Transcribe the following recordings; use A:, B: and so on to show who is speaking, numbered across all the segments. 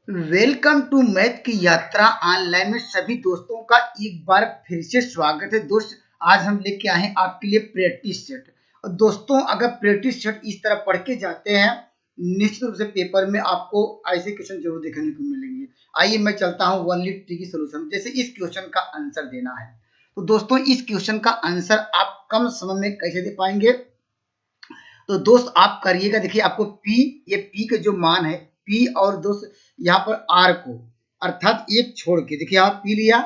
A: Welcome to math की यात्रा online में सभी दोस्तों का एक बार फिर से स्वागत है। दोस्त आज हम लेके आए हैं आपके लिए प्रैक्टिस सेट। और दोस्तों अगर प्रैक्टिस सेट इस तरह पढ़ के जाते हैं निश्चित रूप से पेपर में आपको ऐसे क्वेश्चन जरूर देखने को मिलेंगे। आइए मैं चलता हूँ वन लीड ट्री की सोल्यूशन। जैसे इस क्वेश्चन का आंसर देना है तो दोस्तों इस क्वेश्चन का आंसर आप कम समय में कैसे दे पाएंगे। तो दोस्त आप करिएगा, देखिए आपको पी, ये पी का जो मान है पी और दोस्त यहाँ पर आर को अर्थात एक छोड़ के देखिए यहाँ पी लिया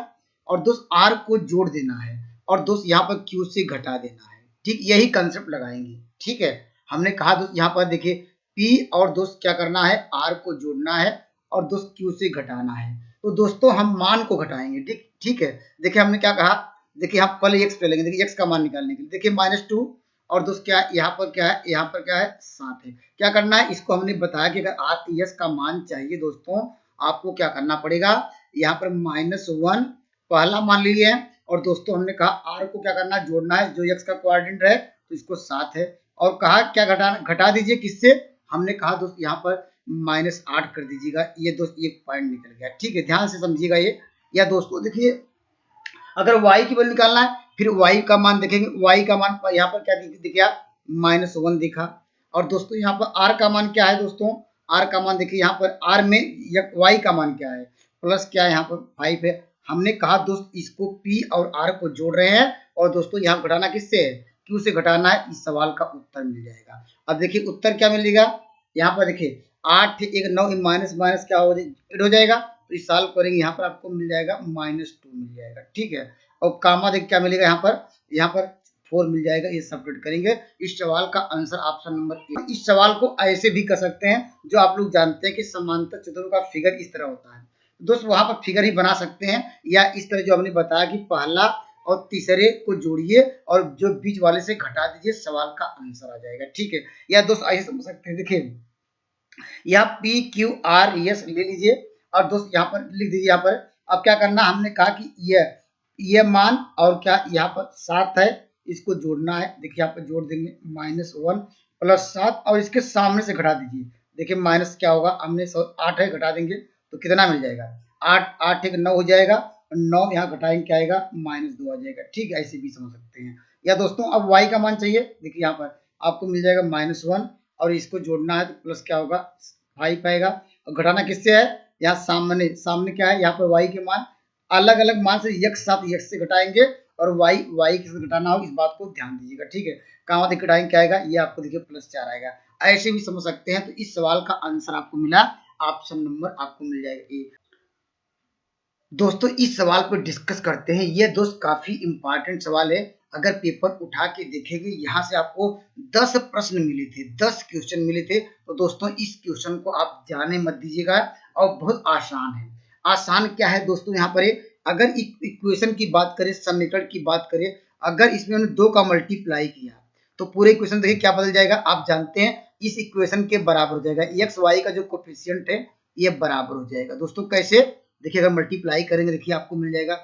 A: और दोस्त आर को जोड़ देना है और दोस्त यहाँ पर क्यू से घटा देना है। ठीक यही कंसेप्ट लगाएंगे। ठीक है, हमने कहा दोस्त यहाँ पर देखिए पी और दोस्त क्या करना है आर को जोड़ना है और दोस्त क्यू से घटाना है। तो दोस्तों हम मान को घटाएंगे। ठीक ठीक है, देखिए हमने क्या कहा, देखिए हम पहले एक्स पे लेंगे। देखिए एक्स का मान निकालने के लिए देखिए -2 और दोस्त क्या यहाँ पर क्या है, यहाँ पर क्या है 7 है। क्या करना है, इसको हमने बताया कि अगर आर एस का मान चाहिए दोस्तों आपको क्या करना पड़ेगा, यहाँ पर -1 पहला मान लिए और दोस्तों हमने कहा आर को क्या करना है जोड़ना है, जो एक्स का कोऑर्डिनेट है तो इसको 7 है और कहा क्या घटा दीजिए किससे, हमने कहा दोस्त यहाँ पर -8 कर दीजिएगा। ये दोस्त एक पॉइंट निकल गया। ठीक है, ध्यान से समझिएगा ये। या दोस्तों देखिए अगर y की वैल्यू निकालना है फिर y का मान देखेंगे, y का मान यहाँ पर क्या दिखा -1 दिखा और दोस्तों यहाँ पर r का मान क्या है दोस्तों, r का मान देखिए यहाँ पर r में y का मान क्या है प्लस क्या है यहाँ पर 5 है। हमने कहा दोस्त इसको p और r को जोड़ रहे हैं और दोस्तों यहाँ घटाना किससे है, q से घटाना है। इस सवाल का उत्तर मिल जाएगा। अब देखिए उत्तर क्या मिलेगा, यहाँ पर देखिए 8 1 9 माइनस माइनस क्या हो जाएगा, तो इस सॉल्व करेंगे यहाँ पर आपको मिल जाएगा -2 मिल जाएगा। ठीक है, और कामा देख क्या मिलेगा यहाँ पर 4 मिल जाएगा। ये सब्ट्रैक्ट करेंगे। इस सवाल का आंसर ऑप्शन नंबर ए। इस सवाल को ऐसे भी कर सकते हैं जो आप लोग जानते हैं कि समांतर चतुर्भुज का फिगर इस तरह होता है दोस्त, वहां पर फिगर ही बना सकते हैं या इस तरह जो हमने बताया कि पहला और तीसरे को जोड़िए और जो बीच वाले से घटा दीजिए, सवाल का आंसर आ जाएगा। ठीक है, या दोस्त ऐसे समझ सकते हैं। देखिए या पी क्यू आर एस ले लीजिए और दोस्त यहाँ पर लिख दीजिए। यहाँ पर अब क्या करना, हमने कहा कि ये मान और क्या यहाँ पर 7 है, इसको जोड़ना है। देखिए यहाँ पर जोड़ देंगे -1 + 7 और इसके सामने से घटा दीजिए। देखिए माइनस क्या होगा, हमने 8 है घटा देंगे तो कितना मिल जाएगा, 8 8 1 9 हो जाएगा, 9 यहाँ घटाएंगे क्या आएगा -2 आ जाएगा। ठीक है, ऐसे भी समझ सकते हैं। या दोस्तों अब y का मान चाहिए, देखिए यहाँ पर आपको मिल जाएगा -1 और इसको जोड़ना है तो प्लस क्या होगा 5 आएगा और घटाना किससे है, यहाँ सामने क्या है, यहाँ पर y के मान अलग अलग मान से x साथ x से घटाएंगे और y किससे घटाना हो इस बात को ध्यान दीजिएगा। ठीक है, कहाँ घटाएंगे क्या आएगा, ये आपको देखिए +4 आएगा। ऐसे भी समझ सकते हैं। तो इस सवाल का आंसर आपको मिला, ऑप्शन नंबर आपको मिल जाएगा ए। दोस्तों इस सवाल पर डिस्कस करते हैं। ये दोस्त काफी इंपॉर्टेंट सवाल है। अगर पेपर उठा के देखेंगे यहाँ से आपको 10 प्रश्न मिले थे, 10 क्वेश्चन मिले थे। तो दोस्तों इस क्वेश्चन को आप जाने मत दीजिएगा और बहुत आसान है। आसान क्या है दोस्तों, यहाँ पर अगर इक्वेशन की बात करें, समीकरण की बात करें, अगर इसमें हमने 2 का मल्टीप्लाई किया तो पूरे इक्वेशन देखिए क्या बदल जाएगा, आप जानते हैं इस इक्वेशन के बराबर हो जाएगा। एक्स वाई का जो कोफिशिएंट है ये बराबर हो जाएगा। दोस्तों कैसे, देखिए अगर मल्टीप्लाई करेंगे देखिए आपको मिल जाएगा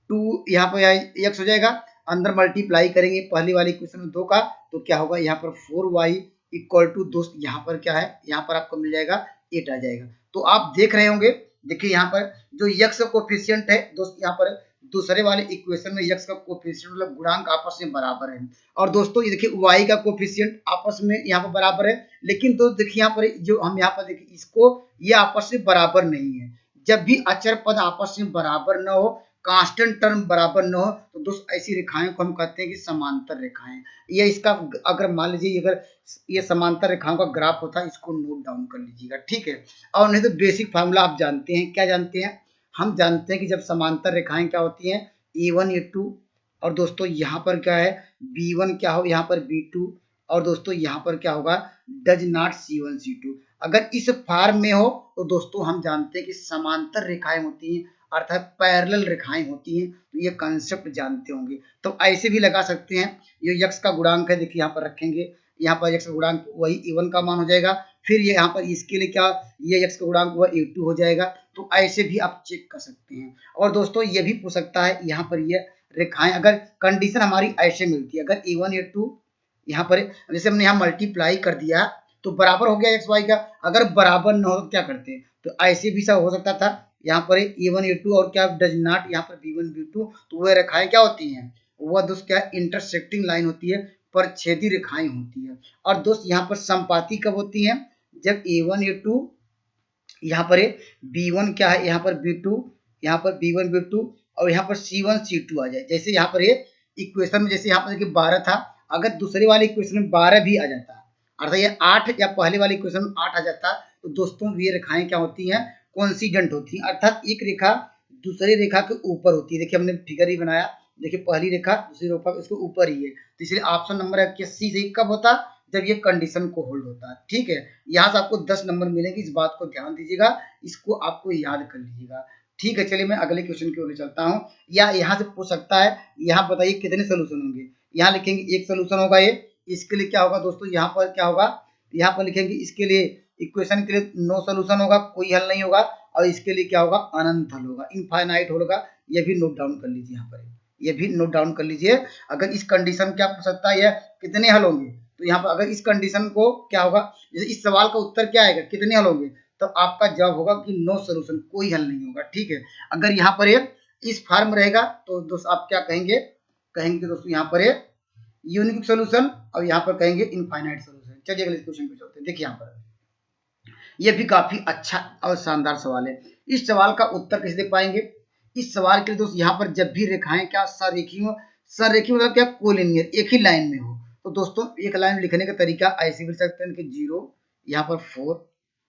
A: 2 यहाँ पर एक्स हो जाएगा, अंदर मल्टीप्लाई करेंगे पहली वाली इक्वेशन में 2 का तो क्या होगा यहाँ पर 4y = दोस्त यहाँ पर क्या है, यहाँ पर आपको मिल जाएगा 8 आ जाएगा। तो आप देख रहे होंगे, देखिए यहाँ पर जो x का कोफिशिएंट है दोस्त, यहाँ पर दूसरे वाले इक्वेशन में x का कोफिशिएंट मतलब गुणांक आपस में बराबर है और दोस्तों ये देखिए y का कोफिशिएंट आपस में यहाँ पर बराबर है। लेकिन दोस्त देखिए यहाँ पर जो हम यहाँ पर देखिए इसको ये आपस में बराबर नहीं है। जब भी अचर पद आपस में बराबर न हो, कांस्टेंट टर्म बराबर न हो तो दोस्त ऐसी रेखाएं को हम कहते हैं कि समांतर रेखाएं। ये इसका अगर मान लीजिए अगर ये समांतर रेखाओं का ग्राफ होता है, इसको नोट डाउन कर लीजिएगा। ठीक है, और नहीं तो बेसिक फार्मूला आप जानते हैं, क्या जानते हैं, हम जानते हैं कि जब समांतर रेखाएं क्या होती हैं A1 A2 और दोस्तों यहाँ पर क्या है B1 क्या हो, यहाँ पर B2 और दोस्तों यहाँ पर क्या होगा डज नॉट C1 C2। अगर इस फॉर्म में हो तो दोस्तों हम जानते हैं कि समांतर रेखाएं होती हैं अर्थात पैरेलल रेखाएं होती हैं। तो ये कंसेप्ट जानते होंगे। तो ऐसे भी लगा सकते हैं, ये x का गुणांक है, देखिए यहाँ पर रखेंगे, यहाँ पर x का गुणांक वही A1 का मान हो जाएगा। फिर ये यहाँ पर इसके लिए क्या, ये x का गुणांक वह A2 हो जाएगा। तो ऐसे भी आप चेक कर सकते हैं। और दोस्तों ये भी पूछ सकता है, यहाँ पर ये रेखाएं अगर कंडीशन हमारी ऐसे मिलती है, अगर A1 A2 यहाँ पर जैसे हमने यहाँ मल्टीप्लाई कर दिया तो बराबर हो गया एक्स वाई का, अगर बराबर न हो तो क्या करते हैं, तो ऐसे भी सब हो सकता था। यहाँ पर A1 A2 और क्या डज नॉट यहाँ पर B1 B2, तो वह रेखाएं क्या होती हैं, वह दोस्त क्या इंटरसेक्टिंग लाइन होती है, परछेदी रेखाएं होती है। और दोस्त यहाँ पर संपाती कब होती हैं, जब A1 A2 यहाँ पर B1 क्या है, यहाँ पर B2, यहाँ पर B1 B2 और यहाँ पर C1 C2 आ जाए। जैसे यहाँ पर इक्वेशन में जैसे यहाँ पर देखिए 12 था, अगर दूसरे वाले इक्वेशन में 12 भी आ जाता अर्थात ये 8 या पहले वाले इक्वेशन में 8 आ जाता, तो दोस्तों ये रेखाएं क्या होती हैं, कोइंसिडेंट होती हैं, अर्थात एक रेखा दूसरी रेखा के ऊपर होती है। देखिए हमने फिगर ही बनाया, देखिए पहली रेखा दूसरी रेखा इसके ऊपर ही है, तो इसलिए ऑप्शन नंबर है सी से कब होता, जब ये कंडीशन को होल्ड होता है। ठीक है, यहाँ से आपको 10 नंबर मिलेंगे, इस बात को ध्यान दीजिएगा, इसको आपको याद कर लीजिएगा। ठीक है, चलिए मैं अगले क्वेश्चन की ओर चलता हूँ। या यहाँ से पूछ सकता है, यहाँ बताइए कितने सोल्यूशन होंगे। यहाँ लिखेंगे एक सोल्यूशन होगा ये, इसके लिए क्या होगा दोस्तों, यहाँ पर क्या होगा, यहाँ पर लिखेंगे इसके लिए इक्वेशन के लिए नो सोल्यूशन होगा, कोई हल नहीं होगा, और इसके लिए क्या होगा, अनंत हल होगा, इनफाइनाइट होगा। ये भी नोट डाउन कर लीजिए, यहाँ पर ये भी नोट डाउन कर लीजिए। अगर इस कंडीशन क्या पूछ सकता है, कितने हल होंगे, तो यहाँ पर अगर इस कंडीशन को क्या होगा, जैसे इस सवाल का उत्तर क्या आएगा, कितने हल होंगे, तो आपका जवाब होगा कि नो सोल्यूशन, कोई हल नहीं होगा। ठीक है, अगर यहाँ पर इस फॉर्म रहेगा तो दोस्तों आप क्या कहेंगे, कहेंगे दोस्तों यहाँ पर यूनिक सोल्यूशन, और यहाँ पर कहेंगे इनफाइनाइट सोल्यूशन। चलिए अगले क्वेश्चन पे चलते हैं। देखिए यहाँ पर यह भी काफी अच्छा और शानदार सवाल है। इस सवाल का उत्तर कैसे दे पाएंगे, इस सवाल के लिए दोस्त यहाँ पर जब भी रेखाएं क्या सरेखी हो, सरेखी मतलब क्या, कोलिनियर, एक ही लाइन में हो, तो दोस्तों एक लाइन लिखने का तरीका ऐसे भी लिख सकते हैं कि 0 यहाँ पर 4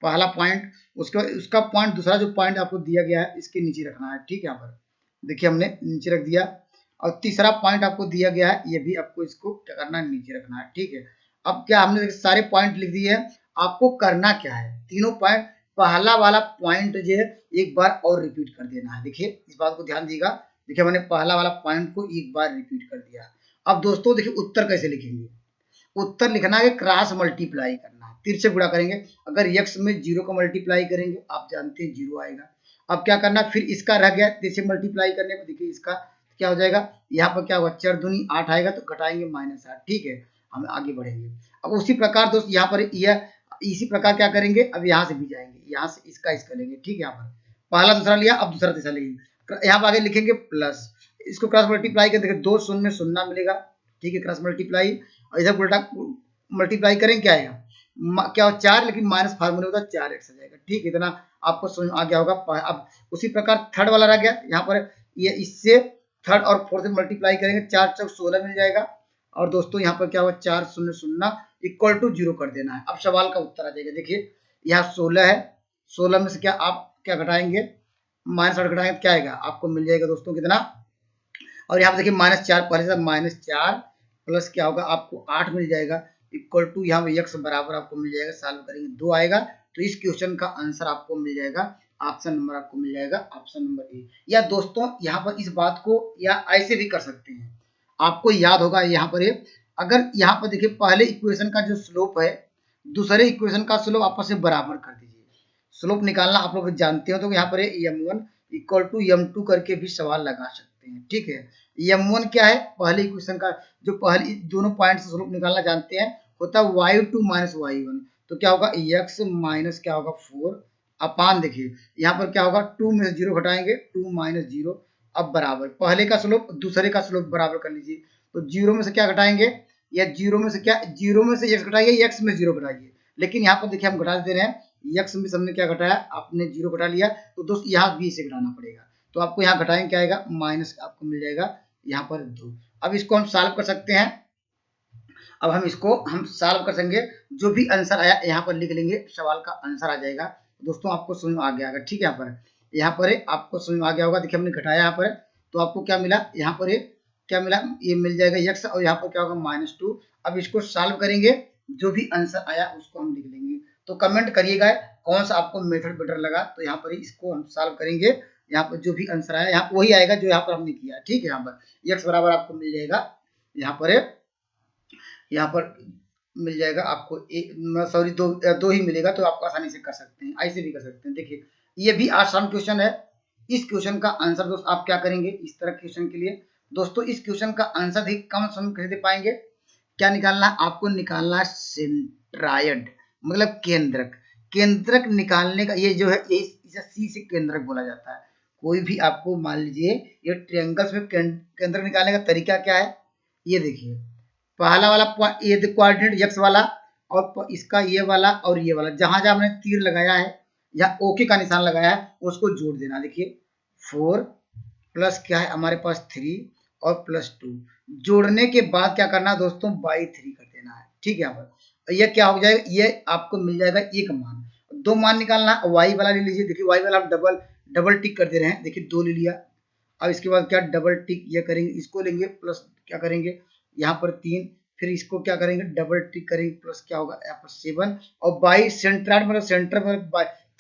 A: पहला पॉइंट, उसका पॉइंट, दूसरा जो पॉइंट आपको दिया गया है इसके नीचे रखना है। ठीक है, यहाँ पर देखिए हमने नीचे रख दिया, और तीसरा पॉइंट आपको दिया गया है, ये भी आपको इसको क्या करना है, नीचे रखना है। ठीक है, अब क्या हमने सारे पॉइंट लिख दिए हैं, आपको करना क्या है, तीनों पॉइंट, पहला वाला पॉइंट जो है एक बार और रिपीट कर देना है। देखिए इस बात को ध्यान दीजिएगा, देखिए मैंने पहला वाला पॉइंट को एक बार रिपीट कर दिया। अब दोस्तों देखिए उत्तर कैसे लिखेंगे, उत्तर लिखना है क्रॉस मल्टीप्लाई करना है, तिरछे गुणा करेंगे। अगर x में 0 का मल्टीप्लाई करेंगे, आप जानते हैं 0 आएगा। अब क्या करना, फिर इसका रह गया तिरछे मल्टीप्लाई करने में, देखिए इसका क्या हो जाएगा, यहाँ पर क्या होगा, 4 दूनी 8 आएगा, तो घटाएंगे -8। ठीक है, हम आगे बढ़ेंगे। अब उसी प्रकार दोस्त यहाँ पर यह इसी प्रकार क्या करेंगे, अब यहाँ से भी जाएंगे, यहाँ से इसका लेंगे। ठीक है, यहाँ पर पहला दूसरा लिया, अब दूसरा तीसरा लेंगे, यहाँ पर आगे लिखेंगे प्लस, इसको क्रॉस मल्टीप्लाई कर देखिए 2 शून्य शून्य मिलेगा। ठीक है, क्रॉस मल्टीप्लाई, और इधर उल्टा मल्टीप्लाई करें क्या आएगा, क्या हो 4, लेकिन माइनस फार्मूले होता है 4x आ जाएगा। ठीक है, इतना आपको समझ आ गया होगा। अब उसी प्रकार थर्ड वाला रह गया, यहाँ पर ये इससे थर्ड और फोर्थ से मल्टीप्लाई करेंगे, 4 चौक 16 मिल जाएगा। और दोस्तों यहाँ पर क्या होगा, 4 शून्य शून्य इक्वल टू 0 कर देना है। अब सवाल का उत्तर आ जाएगा, देखिए यहाँ 16 है, 16 में से क्या आप क्या घटाएंगे, -8 घटाएंगे, क्या आएगा, आपको मिल जाएगा दोस्तों कितना, और यहाँ पर देखिए -4 पहले से, -4 प्लस क्या होगा, आपको 8 मिल जाएगा, इक्वल टू यहाँ पे x बराबर आपको मिल जाएगा, सॉल्व करेंगे 2 आएगा, तो इस क्वेश्चन का आंसर आपको मिल जाएगा, ऑप्शन नंबर आपको मिल जाएगा, ऑप्शन नंबर ए। या दोस्तों यहाँ पर इस बात को या ऐसे भी कर सकते हैं, आपको याद होगा यहाँ पर अगर यहाँ पर देखिए पहले इक्वेशन का जो स्लोप है, दूसरे इक्वेशन का स्लोप आपस में बराबर कर दीजिए। स्लोप निकालना आप लोग जानते हो, तो यहाँ पर m1 इक्वल टू m2 करके भी सवाल लगा सकते हैं। ठीक है, m1 क्या है, पहले इक्वेशन का जो पहले दोनों पॉइंट से स्लोप निकालना जानते हैं, होता है y2 माइनस y1, तो क्या होगा x माइनस क्या होगा 4 अपान, देखिए यहाँ पर क्या होगा 2 में से 0 घटाएंगे, 2 माइनस 0, अब बराबर पहले का स्लोप दूसरे का स्लोप बराबर कर लीजिए। तो 0 में से क्या घटाएंगे, या 0 में से क्या, 0 में से x घटाइए, x में 0 घटाइए, लेकिन यहाँ पर देखिए हम घटा दे रहे हैं, x में हमने क्या घटाया, आपने 0 घटा लिया, तो दोस्त यहाँ भी इसे घटाना पड़ेगा, तो आपको यहाँ घटाएंगे क्या आएगा, माइनस आपको मिल जाएगा यहाँ पर 2। अब इसको हम सॉल्व कर सकते हैं, अब हम इसको सॉल्व कर सकेंगे, जो भी आंसर आया यहाँ पर लिख लेंगे, सवाल का आंसर आ जाएगा। दोस्तों आपको समझ में आ गया होगा। ठीक है, यहाँ पर आपको समझ में आ गया होगा, देखिए हमने घटाया यहाँ पर, तो आपको क्या मिला, यहाँ पर क्या मिला, ये मिल जाएगा x, और यहाँ पर क्या होगा -2। अब इसको सॉल्व करेंगे, जो भी आंसर आया उसको हम लिख लेंगे। तो कमेंट करिएगा कौन सा आपको मेथड बेटर लगा, तो यहाँ पर इसको हम सॉल्व करेंगे, यहाँ पर जो भी आंसर आया यहाँ वही आएगा जो यहाँ पर हमने किया। ठीक है, यहाँ पर x बराबर आपको मिल जाएगा, यहाँ पर मिल जाएगा आपको सॉरी दो ही मिलेगा, तो आप आसानी से कर सकते हैं, ऐसे भी कर सकते हैं। देखिए ये भी आसान क्वेश्चन है, इस क्वेश्चन का आंसर दोस्त आप क्या करेंगे, इस तरह क्वेश्चन के लिए दोस्तों इस क्वेश्चन का आंसर देखिए कम समय कैसे दे पाएंगे, क्या निकालना है, आपको निकालना है सेंट्रायड, मतलब केंद्रक। केंद्रक निकालने का ये जो है इसे सी से केंद्रक बोला जाता है। कोई भी आपको मान लीजिए ये ट्रायंगल्स में केंद्रक निकालने का तरीका क्या है, ये देखिए पहला वाला ये कोऑर्डिनेट एक्स वाला और इसका ये वाला और ये वाला, जहां जहां हमने तीर लगाया है या ओके का निशान लगाया है उसको जोड़ देना। देखिए 4 प्लस क्या है हमारे पास 3 और प्लस 2, जोड़ने के बाद क्या करना है दोस्तों, बाई 3 कर देना है। ठीक है, यहाँ पर ये क्या हो जाएगा, ये आपको मिल जाएगा एक मान। दो मान निकालना, वाई वाला ले लीजिए। देखिए वाई वाला हम डबल टिक कर दे रहे हैं। देखिए 2 ले लिया। अब इसके बाद क्या डबल टिक ये करेंगे, इसको लेंगे प्लस क्या करेंगे यहाँ पर 3, फिर इसको क्या करेंगे डबल टिक करेंगे प्लस क्या होगा यहाँ पर 7 और बाई सेंट्राइड मतलब सेंटर में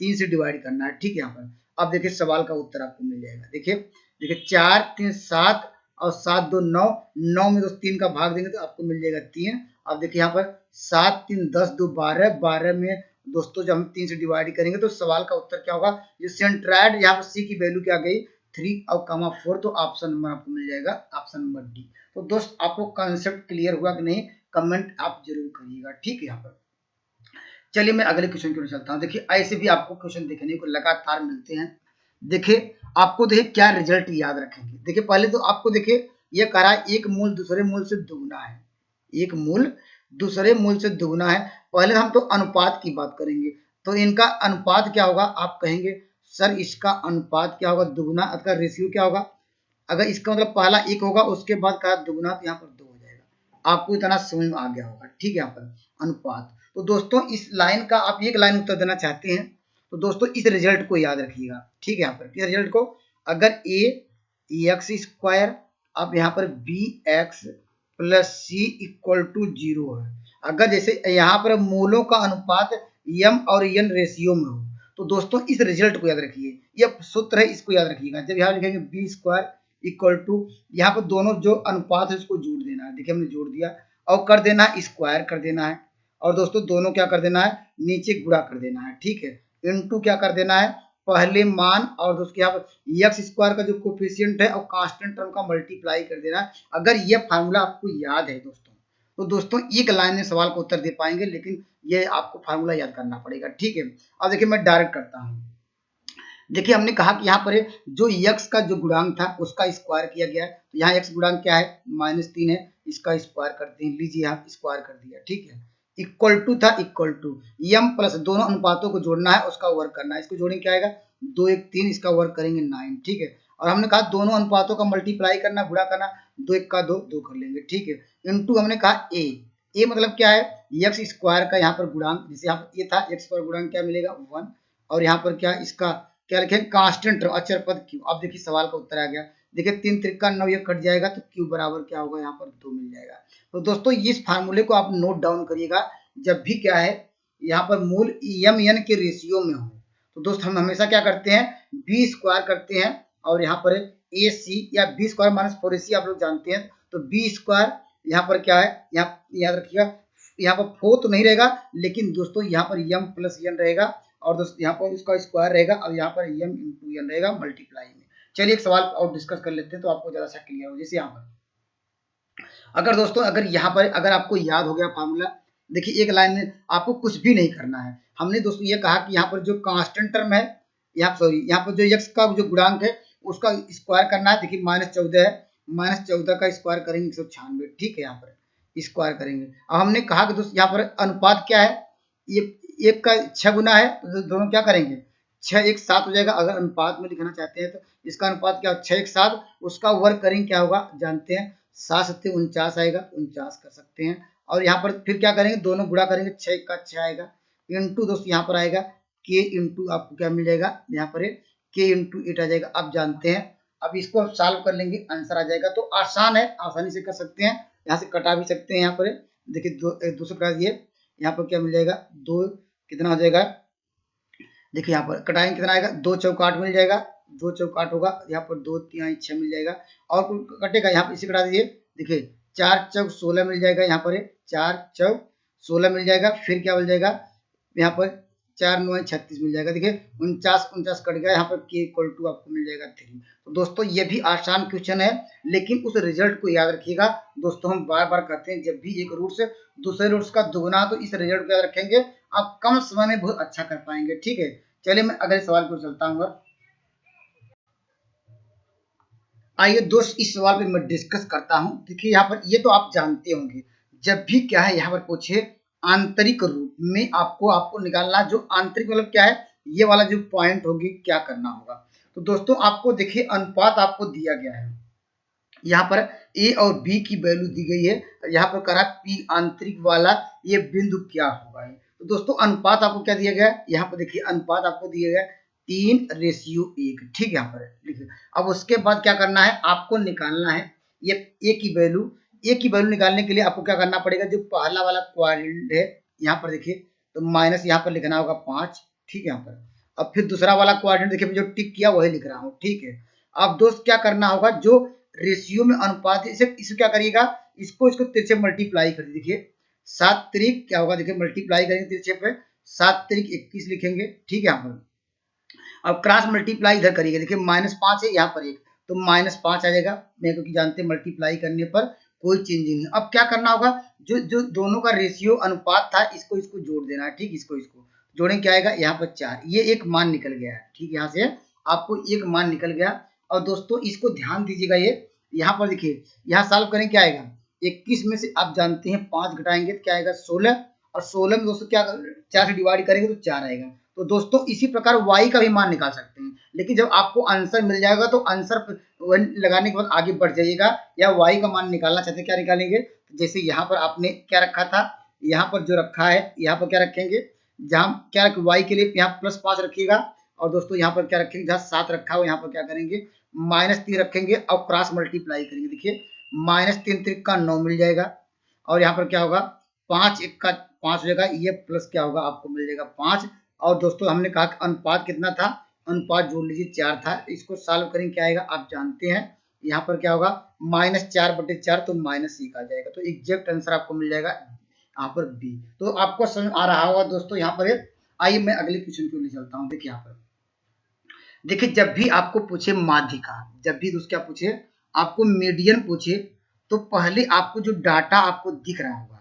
A: 3 से डिवाइड करना है। ठीक है, यहाँ पर अब देखिए सवाल का उत्तर आपको मिल जाएगा। देखिए 4 3 7 और 7 2 9, 9 में 3 का भाग देंगे तो आपको मिल जाएगा 3। अब देखिए यहाँ पर 7 3 10 2 12, 12 में दोस्तों जब हम 3 से डिवाइड करेंगे तो सवाल का उत्तर क्या होगा, ये सेंट्राइड यहाँ पर सी की वैल्यू क्या गई 3 और कमा 4, तो ऑप्शन नंबर आपको मिल जाएगा ऑप्शन नंबर डी। तो दोस्त आपको कॉन्सेप्ट क्लियर हुआ कि नहीं, कमेंट आप जरूर करिएगा। ठीक है, यहाँ पर चलिए मैं अगले क्वेश्चन की ओर चलता हूँ। देखिए ऐसे भी आपको क्वेश्चन देखने को लगातार मिलते हैं। देखिए आपको देखिए क्या रिजल्ट याद रखेंगे। देखिए पहले तो आपको देखिए ये कह रहा है एक मूल दूसरे मूल से दुगुना है, एक मूल दूसरे मूल से दुगुना है। पहले हम तो अनुपात की बात करेंगे, तो इनका अनुपात क्या होगा, आप कहेंगे सर इसका अनुपात क्या होगा, दुगुना अथवा रेशियो क्या होगा। अगर इसका मतलब पहला एक होगा उसके बाद कहा दुगुना तो यहाँ पर 2 हो जाएगा। आपको इतना समझ में आ गया होगा। ठीक है, यहाँ पर अनुपात। तो दोस्तों इस लाइन का आप एक लाइन उत्तर देना चाहते हैं तो दोस्तों इस रिजल्ट को याद रखिएगा। ठीक है, यहाँ पर इस रिजल्ट को, अगर ए एक्स स्क्वायर, अब यहाँ पर B X plus C equal to 0 है, अगर जैसे यहाँ पर मूलों का अनुपात यम और एन रेशियो में हो, तो दोस्तों इस रिजल्ट को याद रखिए। यह सूत्र है, इसको याद रखिएगा। जब यहाँ लिखेंगे बी स्क्वायर इक्वल टू, यहाँ पर दोनों जो अनुपात है उसको जोड़ देना है। देखिए हमने जोड़ दिया और कर देना है स्क्वायर कर देना है, और दोस्तों दोनों क्या कर देना है नीचे गुणा कर देना है। ठीक है, इनटू क्या कर देना है पहले मान और दोस्तों यहाँ पर एक्स स्क्वायर का जो कोफिशिएंट है और कांस्टेंट टर्म का मल्टीप्लाई कर देना है। अगर ये फार्मूला आपको याद है दोस्तों, तो दोस्तों एक लाइन में सवाल का उत्तर दे पाएंगे, लेकिन ये आपको फार्मूला याद करना पड़ेगा। ठीक है, अब देखिए मैं डायरेक्ट करता हूँ। देखिए हमने कहा कि यहाँ पर जो x का जो गुणांक था उसका स्क्वायर किया गया है, तो यहाँ x गुणांक क्या है -3 है, इसका स्क्वायर करते हैं। लीजिए यहाँ स्क्वायर कर दिया। ठीक है, इक्वल टू था इक्वल टू m प्लस दोनों अनुपातों को जोड़ना है, उसका वर्क करना है। इसको जोड़ेंगे क्या आएगा 2 1 3, इसका वर्क करेंगे 9। ठीक है, और हमने कहा दोनों अनुपातों का मल्टीप्लाई करना, गुणा करना, 2 1 का 2 2 कर लेंगे। ठीक है, इनटू हमने कहा a मतलब क्या है एक्स स्क्वायर का यहाँ पर गुणांक, जैसे यहाँ पर ये था एक्स पर गुणांक क्या मिलेगा 1, और यहाँ पर क्या इसका क्या लिखें कांस्टेंट अचर पद क्यू। अब देखिए सवाल का उत्तर आ गया। देखिए 3 त्रिका 9 ये कट जाएगा तो क्यू बराबर क्या होगा यहाँ पर 2 मिल जाएगा। तो दोस्तों इस फार्मूले को आप नोट डाउन करिएगा, जब भी क्या है यहाँ पर मूल एम एन के रेशियो में हो, तो दोस्त हम हमेशा क्या करते हैं बी स्क्वायर करते हैं, और यहाँ पर ए सी या बी स्क्वायर माइनस 4ac आप लोग जानते हैं, तो बी स्क्वायर यहाँ पर क्या है, यहाँ याद रखिएगा यहाँ पर 4 तो नहीं रहेगा, लेकिन दोस्तों यहाँ पर एम प्लस एन रहेगा, और दोस्तों यहाँ पर इसका स्क्वायर रहेगा, और यहाँ पर एम इंटू एन रहेगा मल्टीप्लाई में। चलिए एक सवाल और डिस्कस कर लेते हैं तो आपको ज्यादा सा क्लियर हो। जैसे यहाँ पर अगर दोस्तों अगर यहाँ पर अगर आपको याद हो गया फार्मूला, देखिए एक लाइन में आपको कुछ भी नहीं करना है। हमने दोस्तों ये कहा कि यहाँ पर जो कांस्टेंट टर्म है, यहाँ पर जो एक्स का जो गुणांक है उसका स्क्वायर करना है। देखिए -14 है, -14 का स्क्वायर करेंगे 196। ठीक है, यहाँ पर स्क्वायर करेंगे। अब हमने कहा कि दोस्तों यहाँ पर अनुपात क्या है, ये 1 का 6 गुना है, तो दोनों क्या करेंगे 6 1 7 हो जाएगा। अगर अनुपात में लिखना चाहते हैं तो इसका अनुपात क्या 6 1 7, उसका वर्ग करेंगे क्या होगा जानते हैं 7 7 49 आएगा, 49 कर सकते हैं। और यहाँ पर फिर क्या करेंगे दोनों गुणा करेंगे, 6 1 का 6 आएगा, इंटू दोस्तों यहाँ पर आएगा के इंटू आपको क्या मिल जाएगा यहाँ पर के इंटू 8 आ जाएगा। आप जानते हैं अब इसको आप सॉल्व कर लेंगे आंसर आ जाएगा। तो आसान है, आसानी से कर सकते हैं, यहाँ से कटा भी सकते हैं। यहाँ पर देखिए दूसरे प्रकार ये यहाँ पर क्या मिल जाएगा 2 कितना हो जाएगा, देखिए यहाँ पर कटाएंगे कितना आएगा 2 चौक 8 मिल जाएगा, 2 चौक 8 होगा, यहाँ पर 2 3 6 मिल जाएगा, और कटेगा यहाँ पर इसे कटा दीजिए। देखिए 4 चौक 16 मिल जाएगा, यहाँ पर 4 चौक 16 मिल जाएगा, फिर क्या मिल जाएगा यहाँ पर 4 9 36 मिल जाएगा। देखिए 49 कट गया, यहाँ पर के इक्वल टू आपको मिल जाएगा 3। तो दोस्तों ये भी आसान क्वेश्चन है, लेकिन उस रिजल्ट को याद रखिएगा। दोस्तों हम बार बार कहते हैं जब भी एक रूट से दूसरे रूट्स का दुगुना तो इस रिजल्ट को याद रखेंगे, आप कम समय में बहुत अच्छा कर पाएंगे। ठीक है, चलिए मैं अगले सवाल को चलता हूँ। आइए दोस्त, इस सवाल पे मैं डिस्कस करता हूँ। देखिए यहाँ पर ये तो आप जानते होंगे, जब भी क्या है यहाँ पर पूछे आंतरिक रूप में आपको निकालना, जो आंतरिक मतलब क्या है, ये वाला जो पॉइंट होगी क्या करना होगा। तो दोस्तों आपको देखिए अनुपात आपको दिया गया है, यहाँ पर ए और बी की वैल्यू दी गई है, यहाँ पर करा पी आंतरिक वाला ये बिंदु क्या होगा। तो दोस्तों अनुपात आपको क्या दिया गया है, यहाँ पर देखिए अनुपात आपको दिया गया 3:1। ठीक है, यहाँ पर लिखिए। अब उसके बाद क्या करना है, आपको निकालना है ये ए की वैल्यू। ए की वैल्यू निकालने के लिए आपको क्या करना पड़ेगा, जो पहला वाला क्वाड्रेंट है यहाँ पर देखिए, तो माइनस यहाँ पर लिखना होगा 5। ठीक है, यहाँ पर अब फिर दूसरा वाला क्वाड्रेंट देखिए जो टिक किया वही लिख रहा हूँ। ठीक है, अब दोस्त क्या करना होगा, जो रेशियो में अनुपात है इसे क्या करिएगा, इसको तिरछे मल्टीप्लाई कर देखिए, 7 तिरिक क्या होगा, देखिए मल्टीप्लाई करेंगे तिरछे पे, 7 तिरिक 21 लिखेंगे। ठीक है, यहाँ पर अब क्रॉस मल्टीप्लाई इधर करिएगा, देखिए -5 है यहाँ पर 1, तो -5 आ जाएगा, मैं क्योंकि जानते मल्टीप्लाई करने पर कोई चेंजिंग नहीं। अब क्या करना होगा, जो जो दोनों का रेशियो अनुपात था इसको जोड़ देना है। ठीक, इसको जोड़ें, क्या आएगा यहाँ पर 4, ये एक मान निकल गया है। ठीक, यहाँ से आपको एक मान निकल गया। और दोस्तों इसको ध्यान दीजिएगा, ये यहाँ पर देखिए, यहाँ सॉल्व करें क्या आएगा, 21 में से आप जानते हैं 5 घटाएंगे तो क्या आएगा 16, और 16 में दोस्तों क्या 4 से डिवाइड करेंगे तो 4 आएगा। तो दोस्तों इसी प्रकार y का भी मान निकाल सकते हैं, लेकिन जब आपको आंसर मिल जाएगा तो आंसर लगाने के बाद आगे बढ़ जाइएगा, या y का मान निकालना चाहते हैं क्या निकालेंगे, जैसे यहाँ पर आपने क्या रखा था, यहाँ पर जो रखा है यहाँ पर क्या रखेंगे, जहाँ क्या y के लिए यहाँ +5 रखिएगा, और दोस्तों यहाँ पर क्या रखेंगे, जहाँ 7 रखा हो यहाँ पर क्या करेंगे -3 रखेंगे, और क्रॉस मल्टीप्लाई करेंगे। देखिए -3 त्रिक का 9 मिल जाएगा, और यहाँ पर क्या होगा 5 1 का 5 हो जाएगा, ये प्लस क्या होगा आपको मिल जाएगा 5। और दोस्तों हमने कहा कि अनुपात कितना था, अनुपात जोड़ लीजिए 4 था। इसको सॉल्व करेंगे क्या आएगा आप जानते हैं, यहाँ पर क्या होगा -4/4 तो -1 आ जाएगा। तो एग्जैक्ट आंसर आपको मिल जाएगा यहाँ पर बी। तो आपको समझ आ रहा होगा दोस्तों यहाँ पर। आइए मैं अगले क्वेश्चन को ले चलता हूँ। देखिए यहाँ पर देखिए, जब भी आपको पूछे माध्यिका, जब भी दोस्त क्या पूछे आपको मीडियन पूछे, तो पहले आपको जो डाटा आपको दिख रहा होगा,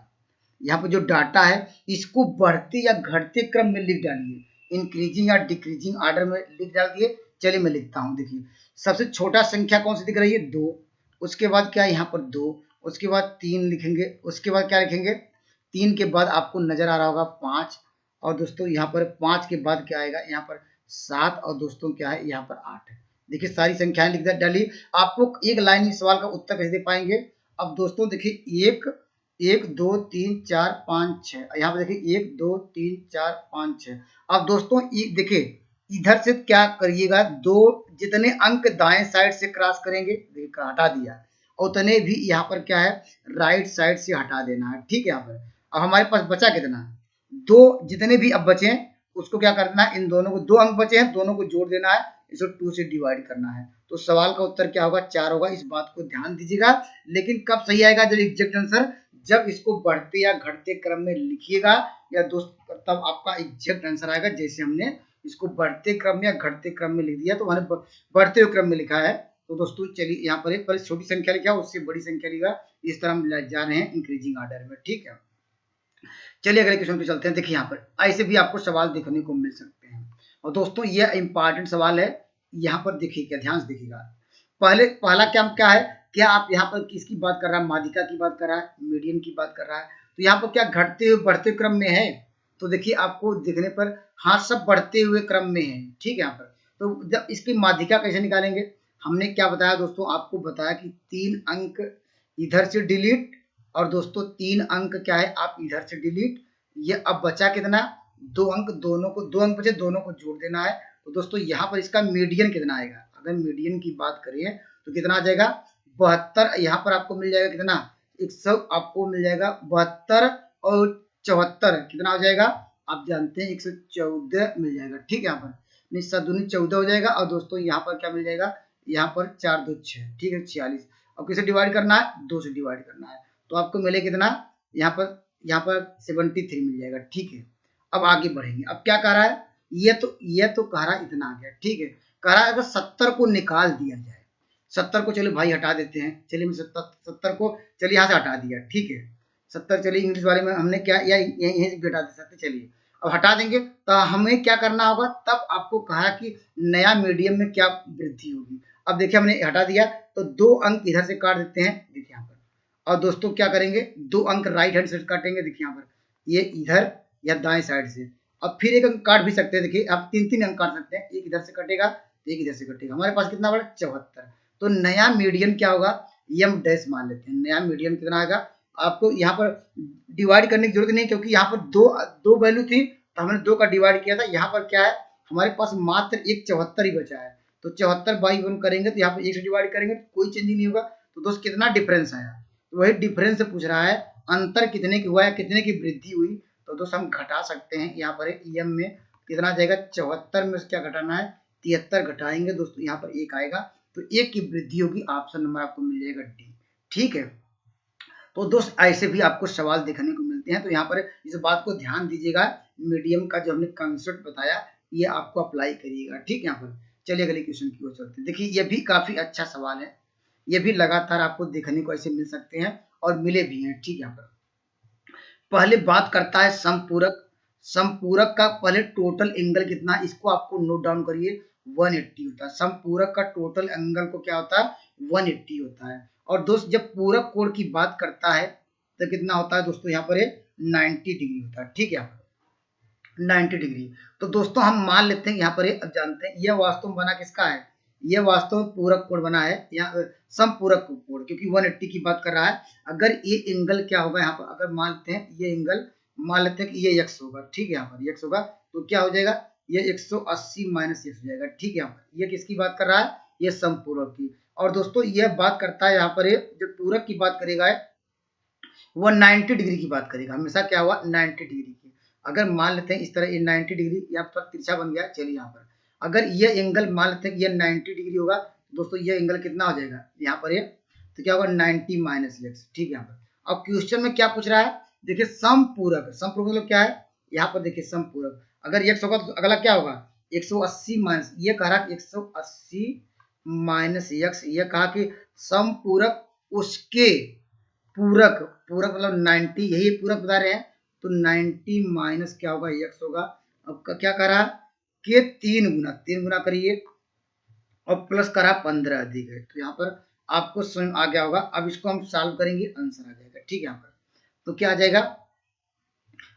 A: यहाँ पर जो डाटा है इसको बढ़ते या घटते क्रम में लिख डालिए, इंक्रीजिंग या डिक्रीजिंग ऑर्डर में लिख डाल दिए। चलिए मैं लिखता हूँ। देखिए सबसे छोटा संख्या कौन सी दिख रही है 2, उसके बाद क्या है यहाँ पर 2, उसके बाद 3 लिखेंगे, उसके बाद क्या लिखेंगे 3 के बाद आपको नजर आ रहा होगा 5, और दोस्तों यहाँ पर 5 के बाद क्या आएगा यहाँ पर 7, और दोस्तों क्या है यहाँ पर 8। देखिए सारी संख्याएं लिख डाली। आपको एक लाइन में सवाल का उत्तर कैसे दे पाएंगे। अब दोस्तों देखिए 1 2 3 4 5 6, यहाँ पे देखिए 1 2 3 4 5 6। अब दोस्तों देखिए इधर से क्या करिएगा, 2 जितने अंक दाएं साइड से क्रॉस करेंगे, देखिए हटा दिया, उतने भी यहाँ पर क्या है राइट साइड से हटा देना है। ठीक है, यहाँ पर अब हमारे पास बचा कितना, 2 जितने भी अब बचे उसको क्या करना है, इन दोनों को 2 अंक बचे हैं दोनों को जोड़ देना है, इसको 2 से डिवाइड करना है। तो सवाल का उत्तर क्या होगा 4 होगा। इस बात को ध्यान दीजिएगा। लेकिन कब सही आएगा, जब एग्जैक्ट आंसर, जब इसको बढ़ते या घटते क्रम में लिखिएगा या दोस्त, तब आपका एग्जैक्ट आंसर आएगा। जैसे हमने इसको बढ़ते क्रम में या घटते क्रम में लिख दिया, तो हमने बढ़ते हुए क्रम में लिखा है। तो दोस्तों चलिए यहाँ पर एक पहले छोटी संख्या लिखा, उससे बड़ी संख्या लिखा, इस तरह हम जा रहे हैं इंक्रीजिंग ऑर्डर में। ठीक है, चलिए अगले क्वेश्चन पे चलते हैं। देखिए यहाँ पर ऐसे भी आपको सवाल देखने को मिल सकते हैं, और दोस्तों ये इंपॉर्टेंट सवाल है। यहाँ पर देखिए, ध्यान से देखिएगा। पहला क्या है, क्या आप यहाँ पर किसकी बात कर रहा है, माध्यिका की बात कर रहा है, मीडियन की बात कर रहा है। तो यहाँ पर क्या घटते हुए बढ़ते क्रम में है, तो देखिए आपको दिखने पर हाँ सब बढ़ते हुए क्रम में है। ठीक है, यहाँ पर तो जब इसकी माध्यिका कैसे निकालेंगे, हमने क्या बताया दोस्तों, आपको बताया कि 3 अंक इधर से डिलीट, और दोस्तों 3 अंक क्या है आप इधर से डिलीट। ये अब बचा कितना 2 अंक, दोनों को 2 अंक बचे, दोनों को जोड़ देना है। तो दोस्तों यहाँ पर इसका मीडियन कितना आएगा, अगर मीडियन की बात करें तो कितना आ जाएगा 72। यहाँ पर आपको मिल जाएगा कितना 100, आपको मिल जाएगा 72 और 74 कितना हो जाएगा आप जानते हैं 114 मिल जाएगा। ठीक है, यहाँ पर 9 14 हो जाएगा, और दोस्तों यहाँ पर क्या मिल जाएगा, यहाँ पर 4 2 6, ठीक है 46। अब किसे डिवाइड करना है, 2 से डिवाइड करना है, तो आपको मिले कितना यहाँ पर 73 मिल जाएगा। ठीक है, अब आगे बढ़ेंगे। अब क्या कह रहा है, ये तो कह रहा है इतना आ गया। ठीक है, कह रहा है अगर 70 को निकाल दिया जाए, 70 को चलिए भाई हटा देते हैं, चलिए मैं 70 को चलिए यहाँ से हटा दिया। ठीक है, 70 चलिए इंग्लिश वाले में हमने क्या या यहीं से हटा दे सकते। चलिए अब हटा देंगे तो हमें क्या करना होगा, तब आपको कहा कि नया मीडियम में क्या वृद्धि होगी। अब देखिए हमने हटा दिया तो 2 अंक इधर से काट देते हैं, देखिए यहाँ पर। और दोस्तों क्या करेंगे, 2 अंक राइट हैंड से काटेंगे, देखिए यहाँ पर, ये इधर या दाएं साइड से। अब फिर एक अंक काट भी सकते हैं, देखिए आप 3-3 अंक काट सकते हैं, एक इधर से कटेगा, एक इधर से कटेगा। हमारे पास कितना बड़ा 74। तो नया मीडियन क्या होगा, एम डैश मान लेते हैं। नया मीडियन कितना आएगा, आपको यहाँ पर डिवाइड करने की जरूरत नहीं, क्योंकि यहाँ पर दो वैल्यू थी तो हमने 2 का डिवाइड किया था। यहाँ पर क्या है, हमारे पास मात्र एक 74 ही बचा है। तो 74 बाई 1 करेंगे तो यहाँ पर 1 से डिवाइड करेंगे तो कोई चेंज नहीं होगा। तो दोस्त कितना डिफरेंस आया, तो वही डिफरेंस से पूछ रहा है अंतर कितने की हुआ है, कितने की वृद्धि हुई। तो दोस्त हम घटा सकते हैं, यहाँ पर एम में कितना आ जाएगा, 74 में से क्या घटाना है, 73 घटाएंगे दोस्तों, यहाँ पर 1 आएगा। तो 1 की वृद्धि होगी, ऑप्शन नंबर आपको मिल जाएगा डी। ठीक है, तो दोस्त ऐसे भी आपको सवाल देखने को मिलते हैं। तो यहाँ पर इस बात को ध्यान दीजिएगा, मीडियम का जो हमने कंसेप्ट बताया ये आपको अप्लाई करिएगा। ठीक है, यहाँ पर चलिए अगले क्वेश्चन की ओर चलते हैं। देखिए ये भी काफी अच्छा सवाल है, ये भी लगातार आपको देखने को ऐसे मिल सकते हैं और मिले भी हैं। ठीक है, यहाँ पर पहले बात करता है समपूरक। समपूरक का पहले टोटल एंगल कितना, इसको आपको नोट डाउन करिए, 180 होता है। समपूरक का टोटल एंगल को क्या होता है, 180 होता है। और दोस्त जब पूरक कोण की बात करता है तो कितना होता है दोस्तों, यहाँ पर 90 डिग्री होता है। ठीक है, यहाँ पर 90 डिग्री। तो दोस्तों हम मान लेते हैं यहाँ पर अब जानते हैं यह वास्तव में बना किसका है, यह वास्तव में पूरक कोण बना है, यहाँ समपूरक कोण, क्योंकि 180 की बात कर रहा है। अगर ये एंगल क्या होगा, यहाँ पर अगर मान लेते हैं ये एंगल, मान लेते हैं कि ये x होगा। ठीक है, यहाँ पर x होगा तो क्या हो जाएगा, ये 180 माइनस x हो जाएगा। ठीक है, यहाँ पर ये किसकी बात कर रहा है, ये समपूरक की। और दोस्तों यह बात करता है यहाँ पर जो पूरक की बात करेगा वो 90 डिग्री की बात करेगा, हमेशा क्या हुआ 90 डिग्री की। अगर मान लेते हैं इस तरह ये 90 डिग्री यहाँ पर तिरछा बन गया, चलिए यहाँ पर अगर ये एंगल मान लेते हैं कि ये 90 डिग्री होगा, दोस्तों ये एंगल कितना हो जाएगा यहाँ पर ये, तो क्या होगा 90 माइनस x। ठीक है, यहाँ पर अब क्वेश्चन में क्या पूछ रहा है, देखिए समपूरक। समपूरक मतलब क्या है, यहाँ पर देखिए समपूरक अगर x होगा तो अगला क्या होगा 180 माइनस, ये कह रहा 180 माइनस x, ये कहा कि समपूरक उसके पूरक, पूरक मतलब 90, यही पूरक बता रहे हैं। तो 90 माइनस क्या होगा x होगा। अब क्या करा कि 3 गुना करिए और प्लस करा 15 अधिक है, तो यहाँ पर आपको स्वयं आ गया होगा। अब इसको हम सॉल्व करेंगे, आंसर आ जाएगा। ठीक है, यहाँ पर तो क्या आ जाएगा,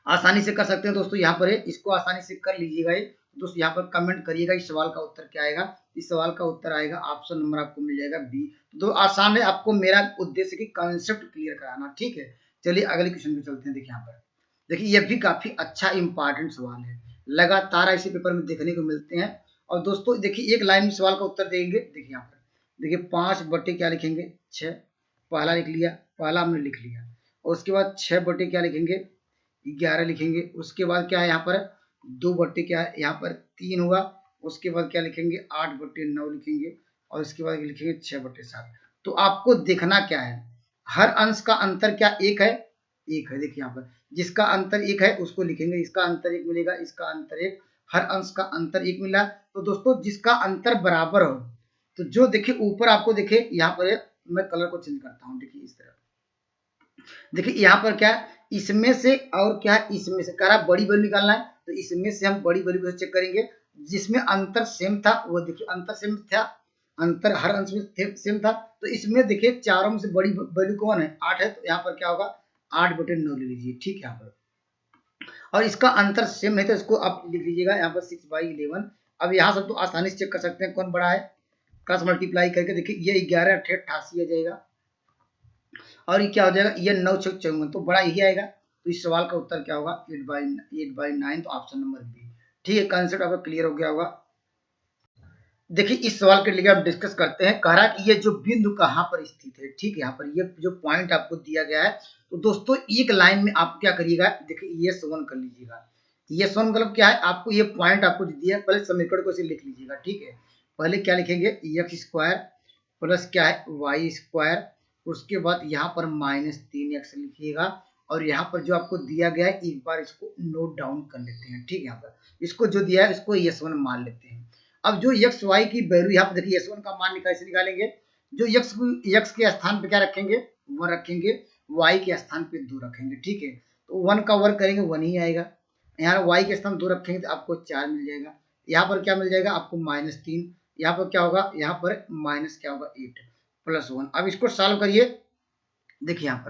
A: आसानी से कर सकते हैं दोस्तों, यहाँ पर इसको आसानी से कर लीजिएगा। दोस्तों यहाँ पर कमेंट करिएगा इस सवाल का उत्तर क्या आएगा। इस सवाल का उत्तर आएगा ऑप्शन नंबर आपको मिल जाएगा बी। तो आसान है, आपको मेरा उद्देश्य की कंसेप्ट क्लियर कराना। ठीक है, चलिए अगले क्वेश्चन पे चलते हैं। देखिए यहाँ पर देखिए यह भी काफी अच्छा इंपॉर्टेंट सवाल है, लगातार ऐसे पेपर में देखने को मिलते हैं। और दोस्तों देखिए एक लाइन में सवाल का उत्तर देंगे। देखिए यहाँ पर देखिए 5 बटे क्या लिखेंगे 6, पहला लिख लिया, पहला हमने लिख लिया। और उसके बाद 6 बटे क्या लिखेंगे 11 लिखेंगे। उसके बाद क्या है यहाँ पर 2 बटे क्या है यहाँ पर 3 हुआ। उसके बाद क्या लिखेंगे 8 बटे 9 लिखेंगे। और उसके बाद लिखेंगे 6 बटे 7। तो आपको देखना क्या है, हर अंश का अंतर क्या एक है, एक है। देखिए यहाँ पर जिसका अंतर एक है उसको लिखेंगे, इसका अंतर एक मिलेगा, इसका अंतर एक, हर अंश का अंतर एक मिला। तो दोस्तों जिसका अंतर बराबर हो, तो जो देखिए ऊपर आपको देखिए यहाँ पर मैं कलर को चेंज करता हूँ, देखिए इस तरह। देखिए यहाँ पर क्या इसमें से और क्या इसमें से कह रहा बड़ी वैल्यू निकालना है, तो इसमें से हम बड़ी वैल्यू को चेक करेंगे। जिसमें अंतर सेम था वो देखिए अंतर सेम था, अंतर हर अंश में सेम था। तो इसमें देखिए चारों में से बड़ी वैल्यू कौन है 8 है, तो यहाँ पर क्या होगा 8 बटे 9 ले लीजिए। ठीक है, यहाँ पर और इसका अंतर सेम नहीं तो इसको आप लिख लीजिएगा यहाँ पर 6/11। अब यहाँ से तो आसानी से चेक कर सकते हैं कौन बड़ा है, क्रॉस मल्टीप्लाई करके देखिए ये 11 8 88 आ जाएगा। और ये क्या हो जाएगा, ये 9 6 54, तो बड़ा यही आएगा। तो इस सवाल का उत्तर क्या होगा 8/9, तो ऑप्शन नंबर बी। ठीक है, कॉन्सेप्ट आपका क्लियर हो गया होगा। देखिए इस सवाल के लिए हम डिस्कस करते हैं, कह रहा कि ये जो बिंदु कहाँ पर स्थित है। ठीक है, यहाँ पर ये जो पॉइंट आपको दिया गया है, तो दोस्तों एक लाइन में आप क्या करिएगा, देखिए ये वन कर लीजिएगा। ये वन मतलब क्या है, आपको ये पॉइंट आपको दिया है, पहले समीकरण को इसे लिख लीजिएगा। ठीक है, पहले क्या लिखेंगे x² प्लस क्या है y², उसके बाद यहाँ पर -3x लिखिएगा। और यहाँ पर जो आपको दिया गया है एक बार इसको नोट डाउन कर लेते हैं। ठीक है, यहाँ पर इसको जो दिया है इसको s1 मान लेते हैं। अब जो x y की वैल्यू यहाँ पर देखिए s1 का मान कैसे निकालेंगे, जो x के स्थान पे क्या रखेंगे 1 रखेंगे, y के स्थान पे 2 रखेंगे। ठीक है, तो 1 का वर्ग करेंगे 1 ही आएगा। यहाँ y के स्थान 2 रखेंगे तो आपको 4 मिल जाएगा। यहाँ पर क्या मिल जाएगा आपको -3, यहाँ पर क्या होगा, यहाँ पर माइनस क्या होगा 8 +1। अब इसको सॉल्व करिए, देखिए यहाँ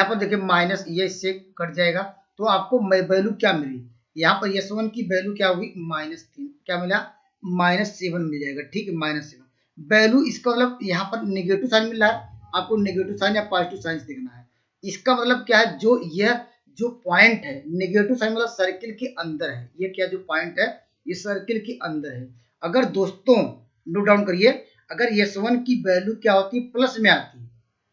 A: पर देखिए माइनस ये इससे कट जाएगा तो आपको वैल्यू क्या मिली, यहाँ पर S1 की वैल्यू क्या होगी -3, क्या मिला -7 मिल जाएगा, ठीक है -7 वैल्यू। इसका मतलब यहाँ पर नेगेटिव साइन मिल रहा है, आपको नेगेटिव साइन या पॉजिटिव साइन देखना है। इसका मतलब क्या है, जो यह जो पॉइंट है नेगेटिव साइन मतलब सर्किल के अंदर है, ये क्या जो पॉइंट है ये सर्किल के अंदर है। अगर दोस्तों नोट डाउन करिए, अगर S1 की वैल्यू क्या होती प्लस में आती,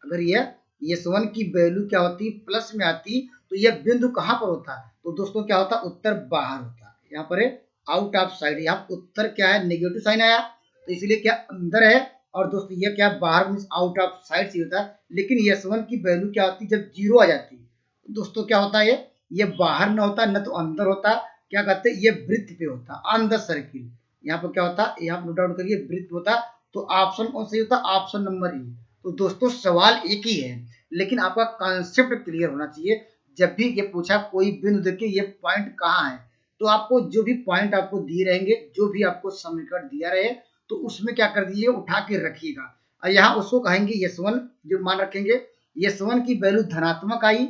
A: अगर यह S1 की वैल्यू क्या होती प्लस में आती तो यह बिंदु कहां पर होता, तो दोस्तों क्या होता उत्तर बाहर होता, यहाँ पर आउट ऑफ साइड। यहाँ उत्तर क्या है नेगेटिव साइन आया तो इसलिए क्या अंदर है, और दोस्तों ये क्या बाहर मींस आउट ऑफ साइड से होता है। लेकिन S1 की वैल्यू क्या होती जब 0 आ जाती तो दोस्तों क्या होता है, ये बाहर ना होता न तो अंदर होता, क्या कहते हैं ये वृत्त पे होता ऑन द सर्किल। यहाँ पर क्या होता, यहाँ नोट डाउन करिए वृत्त होता, तो ऑप्शन कौन सही होता, ऑप्शन नंबर ई। तो दोस्तों सवाल एक ही है लेकिन आपका कॉन्सेप्ट क्लियर होना चाहिए। जब भी ये पूछा कोई बिंदु देखिए ये पॉइंट कहाँ है, तो आपको जो भी पॉइंट आपको दिए रहेंगे, जो भी आपको समीकरण दिया रहे तो उसमें क्या कर दीजिए उठा के रखिएगा। और यहाँ उसको कहेंगे S1 जो मान रखेंगे, S1 की वैल्यू धनात्मक आई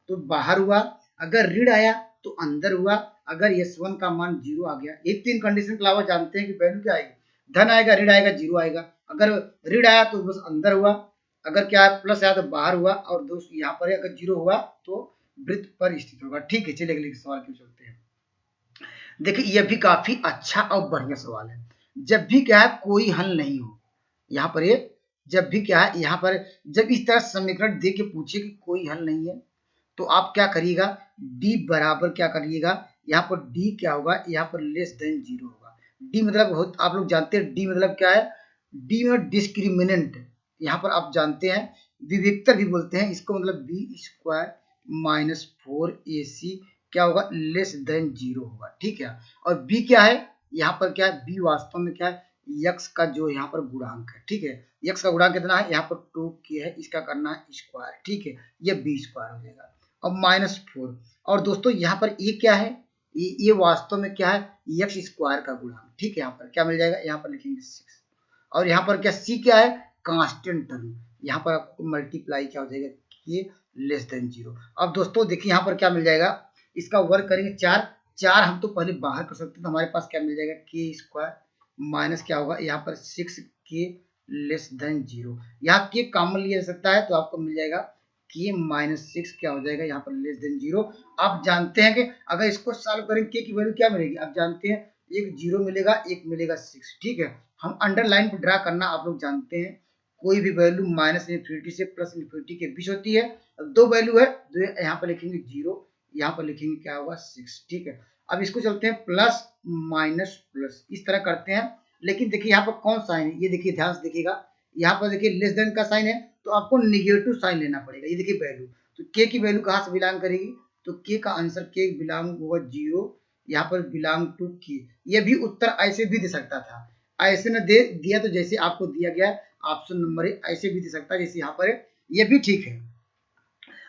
A: तो बाहर हुआ, अगर ऋण आया तो अंदर हुआ, अगर S1 का मान 0 आ गया। ये 3 कंडीशन के अलावा जानते हैं कि वैल्यू क्या आएगी, धन आएगा, ऋण आएगा, 0 आएगा। अगर ऋण आया तो बस अंदर हुआ, अगर क्या है प्लस आया तो बाहर हुआ, और दोस्त यहाँ पर अगर 0 हुआ तो वृत्त पर स्थित होगा। ठीक है, चलिए अगले सवाल की चलते हैं। देखिए यह भी काफी अच्छा और बढ़िया सवाल है। जब भी क्या है कोई हल नहीं हो, यहाँ पर ये जब भी क्या है, यहाँ पर जब इस तरह समीकरण दे के पूछे कि कोई हल नहीं है तो आप क्या करिएगा, d बराबर क्या करिएगा, यहाँ पर d क्या होगा, यहाँ पर <0 होगा। d मतलब आप लोग जानते हैं d मतलब क्या है, d मतलब डिस्क्रिमिनेंट, यहाँ पर आप जानते हैं विविक्तर भी बोलते हैं इसको, मतलब b² - 4ac क्या होगा <0 होगा। ठीक है, और b क्या है, यहाँ पर क्या है, b वास्तव में क्या है x का जो यहाँ पर गुणांक है। ठीक है, x का गुणांक कितना है, यहाँ पर 2k है, इसका करना है स्क्वायर। ठीक है, ये b² हो जाएगा। अब -4, और दोस्तों यहाँ पर ये क्या है, ये वास्तव में क्या है x² का गुणांक। ठीक है, यहाँ पर क्या मिल जाएगा, यहाँ पर लिखेंगे 6, और यहाँ पर क्या c क्या है कांस्टेंट टर्म, यहाँ पर आपको मल्टीप्लाई क्या हो जाएगा k < 0। अब दोस्तों देखिए यहाँ पर क्या मिल जाएगा, इसका वर्ग करेंगे 4 हम तो पहले बाहर कर सकते हैं, तो हमारे पास क्या मिल जाएगा k² माइनस क्या होगा यहाँ पर 6k < 0। यहाँ k कॉमन लिया जा सकता है तो आपको मिल जाएगा k -6 क्या हो जाएगा यहाँ पर <0। आप जानते हैं कि अगर इसको सॉल्व करेंगे k की वैल्यू क्या मिलेगी, आप जानते हैं एक 0 मिलेगा, एक मिलेगा 6। ठीक है, हम अंडरलाइन पर ड्रा करना आप लोग जानते हैं, कोई भी वैल्यू -∞ से +∞ के बीच होती है। दो वैल्यू है, यहाँ पर लिखेंगे 0, यहाँ पर लिखेंगे क्या होगा 6। ठीक है, अब इसको चलते हैं प्लस माइनस प्लस, इस तरह करते हैं। लेकिन देखिए यहाँ पर कौन साइन है, ये देखिए ध्यान से देखिएगा, यहाँ पर देखिए लेस देन का साइन है तो आपको निगेटिव साइन लेना पड़ेगा। ये देखिए वैल्यू, तो k की वैल्यू कहाँ से बिलोंग करेगी, तो k का आंसर k बिलोंग होगा 0, यहाँ पर बिलोंग टू k। ये भी उत्तर ऐसे भी दे सकता था, ऐसे न दे दिया तो जैसे आपको दिया गया ऑप्शन नंबर ए, ऐसे भी दे सकता है जैसे यहाँ पर है, ये भी ठीक है।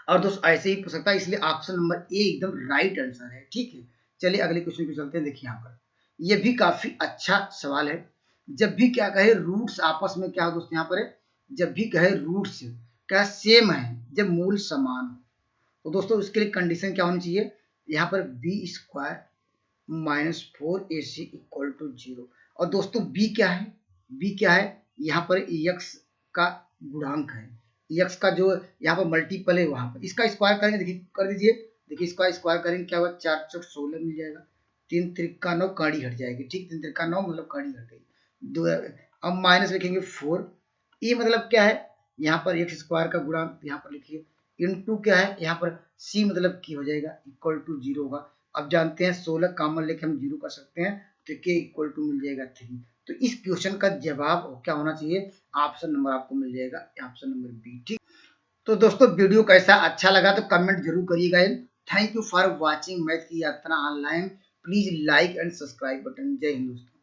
A: और दोस्त ऐसे ही पूछ सकता है, इसलिए ऑप्शन नंबर ए एकदम राइट आंसर है। ठीक है, चलिए अगले क्वेश्चन पे चलते हैं। देखिए यहाँ पर यह भी काफी अच्छा सवाल है। जब भी क्या कहे रूट्स आपस में क्या हो दोस्तों, यहाँ पर है जब भी कहे रूट्स क्या सेम है, जब मूल समान हो, तो दोस्तों उसके लिए कंडीशन क्या होनी चाहिए, यहाँ पर b² - 4ac = 0। और दोस्तों b क्या है, b क्या है, यहाँ पर x का गुणांक है, x का जो यहाँ पर मल्टीपल है, वहां पर इसका स्क्वायर करेंगे, देखिए कर दीजिए, देखिए इसका स्क्वायर करेंगे क्या होगा 4 × 16 मिल जाएगा, 3 × 9 कड़ी हट जाएगी। ठीक, 3 × 9 मतलब कड़ी हट गई। अब माइनस लिखेंगे 4, ये मतलब क्या है, यहाँ पर x² का गुणांक यहाँ पर लिखिए, इनटू क्या है यहाँ पर c मतलब की हो जाएगा = 0 होगा। अब जानते हैं 16 कॉमन लेके हम 0 कर सकते हैं, तो k = मिल जाएगा 3। तो इस क्वेश्चन का जवाब क्या होना चाहिए, ऑप्शन नंबर आपको मिल जाएगा ऑप्शन नंबर बी। ठीक, तो दोस्तों वीडियो कैसा अच्छा लगा तो कमेंट जरूर करिएगा। Thank you for watching math की यात्रा online. Please like and subscribe button. जय हिंद दोस्तों।